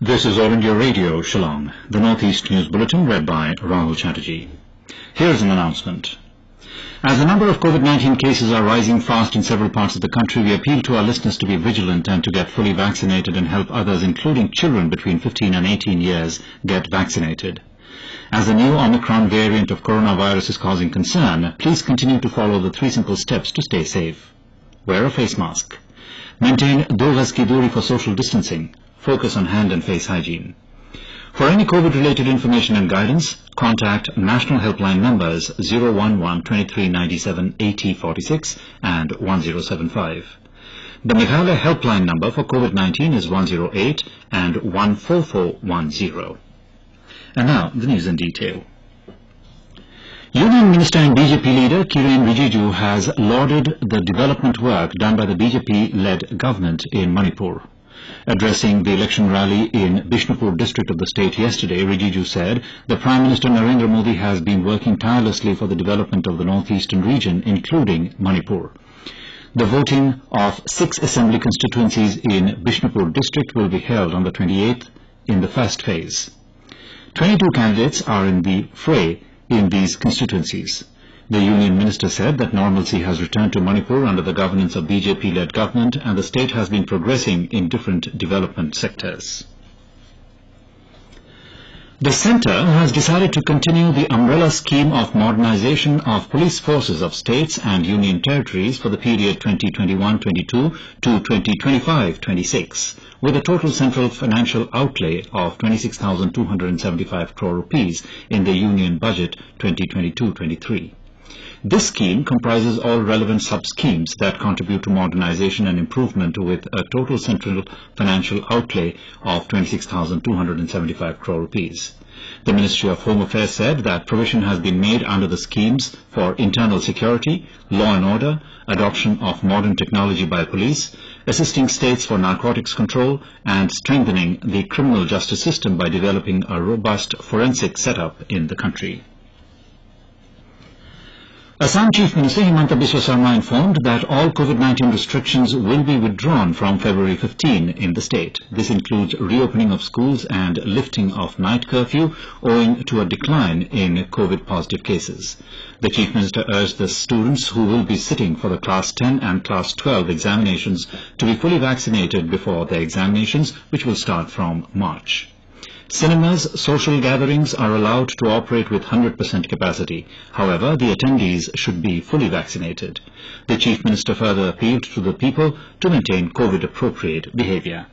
This is All India Radio, Shillong, the Northeast News Bulletin read by Rahul Chatterjee. Here's an announcement. As the number of COVID-19 cases are rising fast in several parts of the country, we appeal to our listeners to be vigilant and to get fully vaccinated and help others, including children between 15 and 18 years, get vaccinated. As the new Omicron variant of coronavirus is causing concern, please continue to follow the 3 simple steps to stay safe. Wear a face mask. Maintain 2 gaz ki duri for social distancing. Focus on hand and face hygiene. For any COVID-related information and guidance, contact national helpline numbers 011 23 97 80 46 and 1075. The Meghalaya helpline number for COVID-19 is 108 and 14410. And now, the news in detail. Union Minister and BJP leader Kiren Rijiju has lauded the development work done by the BJP-led government in Manipur. Addressing the election rally in Bishnupur district of the state yesterday, Rijiju said the Prime Minister Narendra Modi has been working tirelessly for the development of the northeastern region, including Manipur. The voting of 6 assembly constituencies in Bishnupur district will be held on the 28th in the first phase. 22 candidates are in the fray in these constituencies. The Union Minister said that normalcy has returned to Manipur under the governance of BJP-led government and the state has been progressing in different development sectors. The Centre has decided to continue the umbrella scheme of Modernization of Police Forces of states and union territories for the period 2021-22 to 2025-26, with a total central financial outlay of 26,275 crore rupees in the Union Budget 2022-23. This scheme comprises all relevant sub-schemes that contribute to modernization and improvement with a total central financial outlay of 26,275 crore rupees. The Ministry of Home Affairs said that provision has been made under the schemes for internal security, law and order, adoption of modern technology by police, assisting states for narcotics control, and strengthening the criminal justice system by developing a robust forensic setup in the country. Assam Chief Minister Himanta Biswa informed that all COVID-19 restrictions will be withdrawn from February 15 in the state. This includes reopening of schools and lifting of night curfew owing to a decline in COVID-positive cases. The Chief Minister urged the students who will be sitting for the Class 10 and Class 12 examinations to be fully vaccinated before their examinations, which will start from March. Cinemas, social gatherings are allowed to operate with 100% capacity. However, the attendees should be fully vaccinated. The Chief Minister further appealed to the people to maintain COVID-appropriate behavior.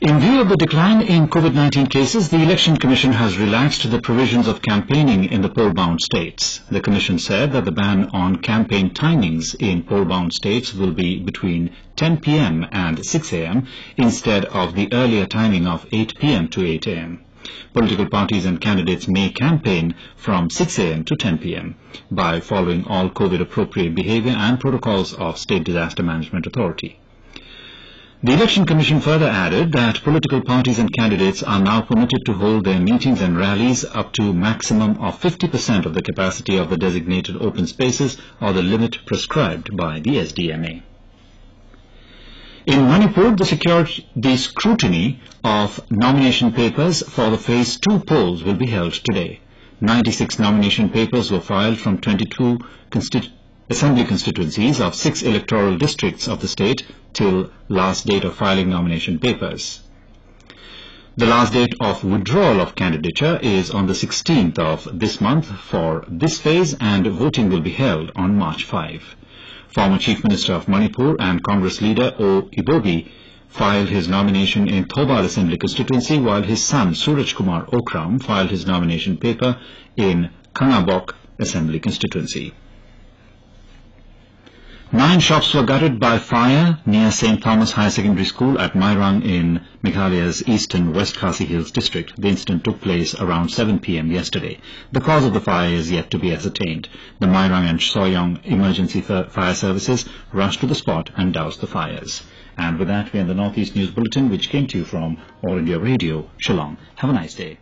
In view of the decline in COVID-19 cases, the Election Commission has relaxed the provisions of campaigning in the poll-bound states. The Commission said that the ban on campaign timings in poll-bound states will be between 10 p.m. and 6 a.m. instead of the earlier timing of 8 p.m. to 8 a.m. Political parties and candidates may campaign from 6 a.m. to 10 p.m. by following all COVID-appropriate behavior and protocols of State Disaster Management Authority. The Election Commission further added that political parties and candidates are now permitted to hold their meetings and rallies up to maximum of 50% of the capacity of the designated open spaces or the limit prescribed by the SDMA. In Manipur, the scrutiny of nomination papers for the Phase 2 polls will be held today. 96 nomination papers were filed from 22 assembly constituencies of 6 electoral districts of the state till last date of filing nomination papers. The last date of withdrawal of candidature is on the 16th of this month for this phase, and voting will be held on March 5. Former Chief Minister of Manipur and Congress leader O. Ibobi filed his nomination in Thobal Assembly constituency, while his son Suraj Kumar Okram filed his nomination paper in Kangabok Assembly constituency. 9 shops were gutted by fire near St. Thomas Higher Secondary School at Mairang in Meghalaya's eastern West Khasi Hills district. The incident took place around 7 p.m. yesterday. The cause of the fire is yet to be ascertained. The Mairang and Soyong emergency fire services rushed to the spot and doused the fires. And with that, we end the Northeast News Bulletin, which came to you from All India Radio, Shillong. Have a nice day.